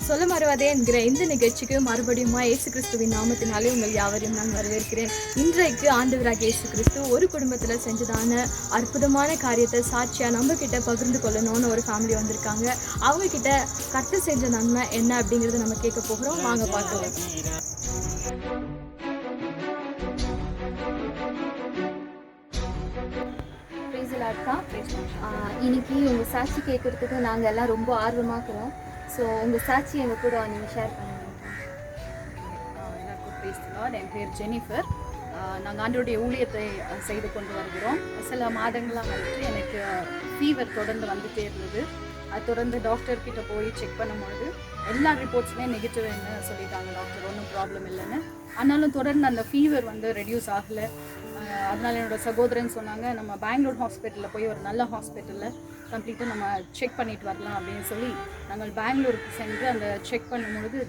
சொல்ல மறுவதே என்கிற இந்த நிகழ்ச்சிக்கு மறுபடியும் இயேசு கிறிஸ்துவின் நாமத்தினாலே உங்கள் யாவரையும் நான் வரவேற்கிறேன். இன்றைக்கு ஆண்டவராக இயேசு கிறிஸ்து ஒரு குடும்பத்தில் செஞ்சதான அற்புதமான காரியத்தை சாட்சியாக நம்ம கிட்ட பகிர்ந்து கொள்ளணும்னு ஒரு ஃபேமிலி வந்திருக்காங்க. அவங்க கிட்ட கர்த்தர் செஞ்ச நன்மை என்ன அப்படிங்கிறத நம்ம கேட்க போகிறோம். வாங்க பார்க்கலாம். இன்னைக்கு உங்கள் சாட்சி கேட்குறதுக்கு நாங்கள் எல்லாம் ரொம்ப ஆர்வமாக இருக்கிறோம். ஸோ உங்கள் சாட்சி எங்கள் கூட நீங்கள் ஷேர் பண்ணுங்கள். எல்லாருக்கும் பிரைஸ் தி லார்ட். என் பேர் ஜெனிஃபர். நாங்கள் ஆண்டவருடைய ஊழியத்தை செய்து கொண்டு வருகிறோம். சில மாதங்களாக வந்துட்டு எனக்கு ஃபீவர் தொடர்ந்து வந்துகிட்டே இருந்தது. அது தொடர்ந்து டாக்டர்கிட்ட போய் செக் பண்ணும்பொழுது எல்லா ரிப்போர்ட்ஸுமே நெகட்டிவ்னு சொல்லிட்டாங்க. டாக்டர் ஒன்றும் ப்ராப்ளம் இல்லைன்னு. ஆனாலும் தொடர்ந்து அந்த ஃபீவர் வந்து ரெடியூஸ் ஆகலை. அதனால் என்னோடய சகோதரன் சொன்னாங்க, நம்ம பெங்களூர் ஹாஸ்பிட்டலில் போய் ஒரு நல்ல ஹாஸ்பிட்டலில் கம்ப்ளீட்டாக நம்ம செக் பண்ணிட்டு வரலாம் அப்படின்னு சொல்லி நாங்கள் பெங்களூருக்கு சென்று அந்த செக் பண்ணும்பொழுது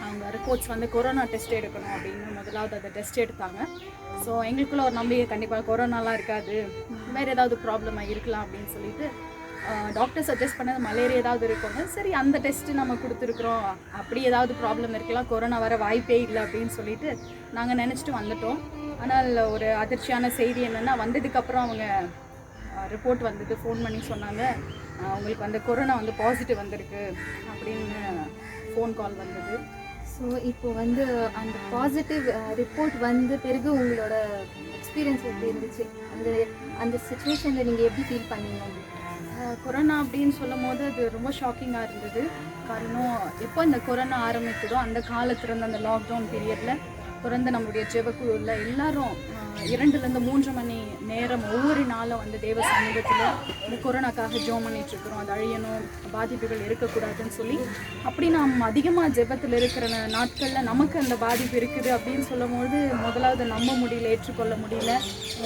அவங்க ரிப்போர்ட்ஸ் வந்து கொரோனா டெஸ்ட் எடுக்கணும் அப்படின்னு முதலாவது அதை டெஸ்ட் எடுத்தாங்க. ஸோ எங்களுக்குள்ள ஒரு நம்பிக்கை, கண்டிப்பாக கொரோனாலாம் இருக்காது, வேறு ஏதாவது ப்ராப்ளமாக இருக்கலாம் அப்படின்னு சொல்லிட்டு டாக்டர் சஜஸ்ட் பண்ணது மலேரியா ஏதாவது இருக்குங்க. சரி, அந்த டெஸ்ட்டு நம்ம கொடுத்துருக்குறோம், அப்படி ஏதாவது ப்ராப்ளம் இருக்கலாம், கொரோனா வர வாய்ப்பே இல்லை அப்படின்னு சொல்லிட்டு நாங்கள் நினச்சிட்டு வந்துட்டோம். ஆனால் ஒரு அதிர்ச்சியான செய்தி என்னென்னா, வந்ததுக்கப்புறம் அவங்க ரிப்போர்ட் வந்தது, ஃபோன் பண்ணி சொன்னாங்க, உங்களுக்கு வந்து கொரோனா வந்து பாசிட்டிவ் வந்திருக்கு அப்படின்னு ஃபோன் கால் வந்தது. ஸோ இப்போ வந்து அந்த பாசிட்டிவ் ரிப்போர்ட் வந்த பிறகு உங்களோட எக்ஸ்பீரியன்ஸ் எப்படி இருந்துச்சு? அந்த சுச்சுவேஷனில் நீங்கள் எப்படி ஃபீல் பண்ணீங்க? கொரோனா அப்படின்னு சொல்லும் போது அது ரொம்ப ஷாக்கிங்காக இருந்தது. காரணம், எப்போ இந்த கொரோனா ஆரம்பித்ததோ அந்த காலத்துலேருந்து அந்த லாக்டவுன் பீரியடில் தொடர்ந்து நம்மளுடைய ஜெபக்குழுவில் எல்லாரும் 2-3 மணி நேரம் ஒவ்வொரு நாளும் வந்து தேவ சமூகத்தில் இந்த கொரோனாக்காக ஜெபம் பண்ணிகிட்ருக்குறோம். அது அழியணும், பாதிப்புகள் இருக்கக்கூடாதுன்னு சொல்லி அப்படி நாம் அதிகமாக ஜெபத்தில் இருக்கிற நாட்களில் நமக்கு அந்த பாதிப்பு இருக்குது அப்படின்னு சொல்லும்போது முதலாவது நம்ப முடியல, ஏற்றுக்கொள்ள முடியல,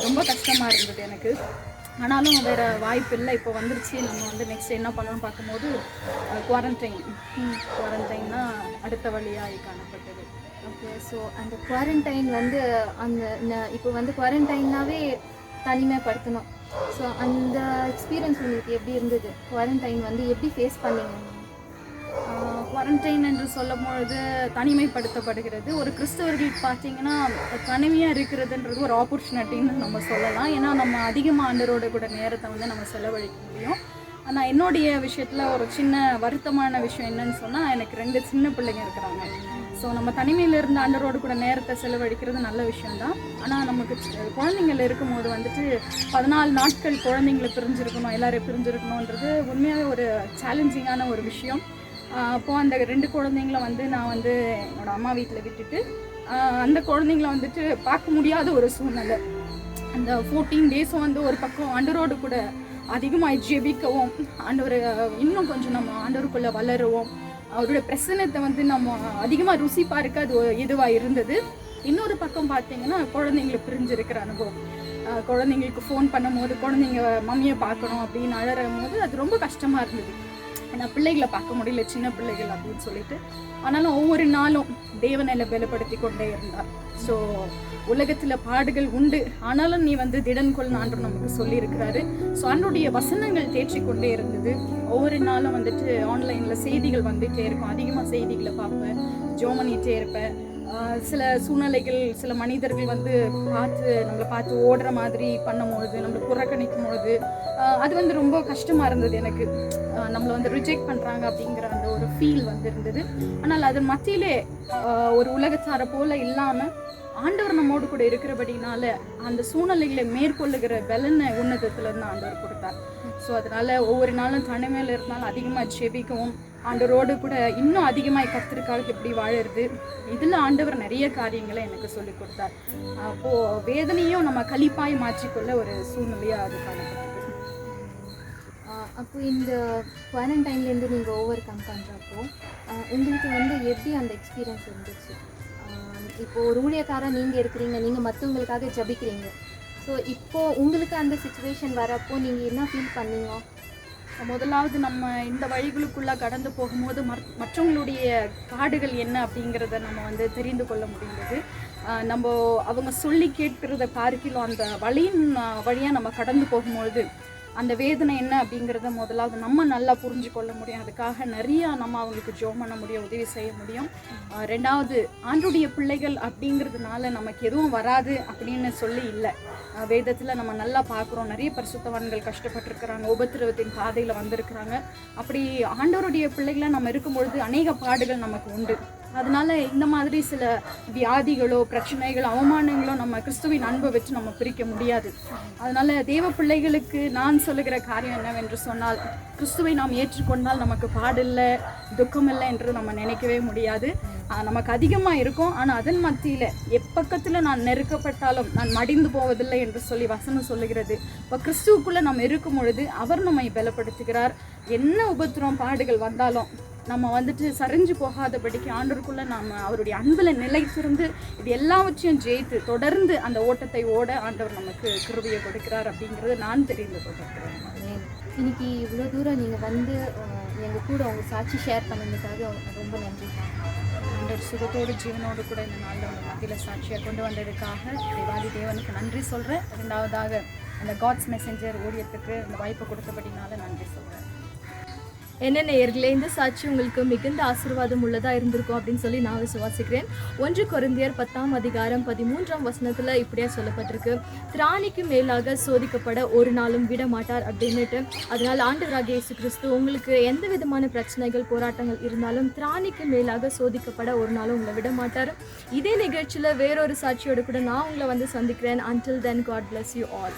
ரொம்ப கஷ்டமாக இருந்தது எனக்கு. ஆனாலும் வேறு வாய்ப்பு இல்லை, இப்போ வந்துருச்சு, நம்ம வந்து நெக்ஸ்ட் என்ன பண்ணணும்னு பார்க்கும்போது குவாரண்டைன்னா அடுத்த வழியாக காணப்பட்டது. ஓகே, ஸோ அந்த குவாரண்டைன் வந்து இப்போ வந்து குவாரண்டைன்னாவே தனிமைப்படுத்தணும். ஸோ அந்த எக்ஸ்பீரியன்ஸ் உங்களுக்கு எப்படி இருந்தது? குவாரண்டைன் வந்து எப்படி ஃபேஸ் பண்ணீங்க? குவாரண்டைன் என்று சொல்லும் பொழுது தனிமைப்படுத்தப்படுகிறது. ஒரு கிறிஸ்தவர்களுக்கு பார்த்தீங்கன்னா தனிமையாக இருக்கிறதுன்றது ஒரு ஆப்பர்ச்சுனிட்டின்னு நம்ம சொல்லலாம். ஏன்னா நம்ம அதிகமாக ஆண்டவரோட கூட நேரத்தை வந்து நம்ம செலவழிக்க முடியும். ஆனால் என்னுடைய விஷயத்தில் ஒரு சின்ன வருத்தமான விஷயம் என்னன்னு சொன்னால், எனக்கு 2 சின்ன பிள்ளைங்க இருக்கிறாங்க. ஸோ நம்ம தனிமையில் இருந்த ஆண்டவரோடு கூட நேரத்தை செலவழிக்கிறது நல்ல விஷயந்தான். ஆனால் நமக்கு குழந்தைங்கள் இருக்கும்போது வந்துட்டு 14 நாட்கள் குழந்தைங்களை பிரிஞ்சிருக்கணும், எல்லோரும் பிரிஞ்சிருக்கணுன்றது உண்மையாகவே ஒரு சேலஞ்சிங்கான ஒரு விஷயம். அப்போது அந்த 2 குழந்தைங்கள வந்து நான் வந்து என்னோடய அம்மா வீட்டில் விட்டுட்டு அந்த குழந்தைங்கள வந்துட்டு பார்க்க முடியாத ஒரு சூழ்நிலை. அந்த 14 டேஸும் வந்து ஒரு பக்கம் ஆண்டவரோடு கூட அதிகமாக ஜெபிக்கவும், ஆண்டவர் இன்னும் கொஞ்சம் நம்ம ஆண்டவருக்குள்ளே வளருவோம், அவருடைய பிரசன்னத்தை வந்து நம்ம அதிகமாக ருசி பார்க்க அது இதுவாக இருந்தது. இன்னொரு பக்கம் பார்த்தீங்கன்னா குழந்தைங்களை பிரிஞ்சிருக்கிற அனுபவம். குழந்தைங்களுக்கு ஃபோன் பண்ணும் போது குழந்தைங்க மம்மியை பார்க்கணும் அப்படின்னு அழறும் போது அது ரொம்ப கஷ்டமாக இருந்தது. ஏன்னா பிள்ளைகளை பார்க்க முடியல, சின்ன பிள்ளைகள் அப்படின்னு சொல்லிட்டு. ஆனாலும் ஒவ்வொரு நாளும் தேவனை பலப்படுத்தி கொண்டே இருந்தார். ஸோ உலகத்தில் பாடுகள் உண்டு, ஆனாலும் நீ வந்து திடன் கொள் ஆண்டு நமக்கு சொல்லியிருக்கிறாரு. ஸோ அவனுடைய வசனங்கள் தேற்றிக்கொண்டே இருந்தது. ஒவ்வொரு நாளும் வந்துட்டு ஆன்லைனில் செய்திகள் வந்துகிட்டே இருக்கும், அதிகமாக செய்திகளை பார்ப்பேன், ஜெபம் பண்ணிகிட்டே இருப்பேன். சில சூழ்நிலைகள், சில மனிதர்கள் வந்து நம்மளை பார்த்து ஓடுற மாதிரி பண்ணும்பொழுது, நம்மளை புறக்கணிக்கும் பொழுது அது வந்து ரொம்ப கஷ்டமாக இருந்தது எனக்கு. நம்மளை வந்து ரிஜெக்ட் பண்ணுறாங்க அப்படிங்கிற அந்த ஒரு ஃபீல் வந்து இருந்தது. ஆனால் அது மத்தியிலே ஒரு உலகத்தாரை போல் இல்லாமல் ஆண்டவர் நம்மோடு கூட இருக்கிறபடினால அந்த சூழ்நிலைகளை மேற்கொள்ளுகிற பலனை உன்னதத்துலேருந்து ஆண்டவர் கொடுத்தார். ஸோ அதனால் ஒவ்வொரு நாளும் தனிமையில் இருந்தாலும் அதிகமாக ஜெபிக்கவும், ஆண்டவரோடு கூட இன்னும் அதிகமாக கர்த்தருக்காக எப்படி வாழறது, இதில் ஆண்டவர் நிறைய காரியங்களை எனக்கு சொல்லிக் கொடுத்தார். அப்போது வேதனையும் நம்ம களிப்பாய் மாற்றிக்கொள்ள ஒரு சூழ்நிலையாக அது காணப்பட்டது. அப்போ இந்த குவாரண்டைன்லேருந்து நீங்கள் ஓவர் கம் பண்ணுறப்போ உங்களுக்கு வந்து எப்படி அந்த எக்ஸ்பீரியன்ஸ் இருந்துச்சு? இப்போது ஒரு ஊழியக்காரர் நீங்கள் இருக்கிறீங்க, நீங்கள் மற்றவங்களுக்காக ஜபிக்கிறீங்க. ஸோ இப்போது உங்களுக்கு அந்த சிச்சுவேஷன் வரப்போ நீங்கள் என்ன ஃபீல் பண்ணீங்க? முதலாவது நம்ம இந்த வழிகளுக்குள்ளே கடந்து போகும்போது மற்றவங்களுடைய காடுகள் என்ன அப்படிங்கிறத நம்ம வந்து தெரிந்து கொள்ள முடிந்தது. நம்ம அவங்க சொல்லி கேட்கிறத பார்க்கலாம் அந்த வழியாக நம்ம கடந்து போகும்பொழுது அந்த வேதனை என்ன அப்படிங்கிறத முதலாவது நம்ம நல்லா புரிஞ்சு கொள்ள முடியும். அதுக்காக நிறையா நம்ம அவங்களுக்கு ஜெபம் பண்ண முடியும், உதவி செய்ய முடியும். ரெண்டாவது, ஆண்டவருடைய பிள்ளைகள் அப்படிங்கிறதுனால நமக்கு எதுவும் வராது அப்படின்னு சொல்லி இல்லை. வேதத்தில் நம்ம நல்லா பார்க்குறோம், நிறைய பரிசுத்தவான்கள் கஷ்டப்பட்டுருக்கிறாங்க, உபத்திரவத்தின் பாதையில் வந்திருக்கிறாங்க. அப்படி ஆண்டவருடைய பிள்ளைகளை நம்ம இருக்கும்பொழுது அநேக பாடுகள் நமக்கு உண்டு. அதனால இந்த மாதிரி சில வியாதிகளோ பிரச்சனைகளோ அவமானங்களோ நம்ம கிறிஸ்துவின் அன்பை வச்சு நம்ம பிரிக்க முடியாது. அதனால தேவ பிள்ளைகளுக்கு நான் சொல்லுகிற காரியம் என்னவென்று சொன்னால், கிறிஸ்துவை நாம் ஏற்றுக்கொண்டால் நமக்கு பாடில்லை, துக்கம் இல்லை என்று நம்ம நினைக்கவே முடியாது. நமக்கு அதிகமாக இருக்கும். ஆனால் அதன் மத்தியில் எப்பக்கத்தில் நான் நெருக்கப்பட்டாலும் நான் மடிந்து போவதில்லை என்று சொல்லி வசனம் சொல்லுகிறது. இப்போ கிறிஸ்துவுக்குள்ளே நம்ம இருக்கும் பொழுது அவர் நம்மை பலப்படுத்துகிறார். என்ன உபத்திரம் பாடுகள் வந்தாலும் நம்ம வந்துட்டு சரிஞ்சு போகாதபடிக்கு ஆண்டவருக்குள்ளே நாம் அவருடைய அன்பில் நிலைத்திருந்து இது எல்லாவற்றையும் ஜெயித்து தொடர்ந்து அந்த ஓட்டத்தை ஓட ஆண்டவர் நமக்கு கிருபையை கொடுக்கிறார் அப்படிங்கிறது நான் தெரிந்து கொண்டிருக்கிறேன். இன்னைக்கு இவ்வளோ தூரம் நீங்கள் வந்து எங்கள் கூட உங்கள் சாட்சி ஷேர் பண்ணதுக்காக ரொம்ப நன்றி. ஆண்டவர் சுகத்தோடு ஜீவனோடு கூட இந்த நாளில் உங்கள் மத்தியில் சாட்சியாக கொண்டு வந்ததுக்காக தேவாதி தேவனுக்கு நன்றி சொல்கிறேன். ரெண்டாவதாக அந்த காட்ஸ் மெசஞ்சர் ஊழியத்துக்கு இந்த வாய்ப்பை கொடுத்தபடினால நன்றி சொல்கிறேன். என்ன நேயர்களே, இந்த சாட்சி உங்களுக்கு மிகுந்த ஆசீர்வாதம் உள்ளதாக இருந்திருக்கும் அப்படின்னு சொல்லி நான் விசுவாசிக்கிறேன். 1 கொரிந்தியர் 10:13 இப்படியா சொல்லப்பட்டிருக்கு, திராணிக்கு மேலாக சோதிக்கப்பட ஒரு நாளும் விட மாட்டார் அப்படின்னுட்டு. அதனால் ஆண்டவராகிய இயேசு கிறிஸ்து உங்களுக்கு எந்த விதமான பிரச்சனைகள் போராட்டங்கள் இருந்தாலும் திராணிக்கு மேலாக சோதிக்கப்பட ஒரு நாளும் உங்களை விட மாட்டார். இதே நிகழ்ச்சியில் வேறொரு சாட்சியோடு கூட நான் உங்களை வந்து சந்திக்கிறேன். Until then, God bless you all.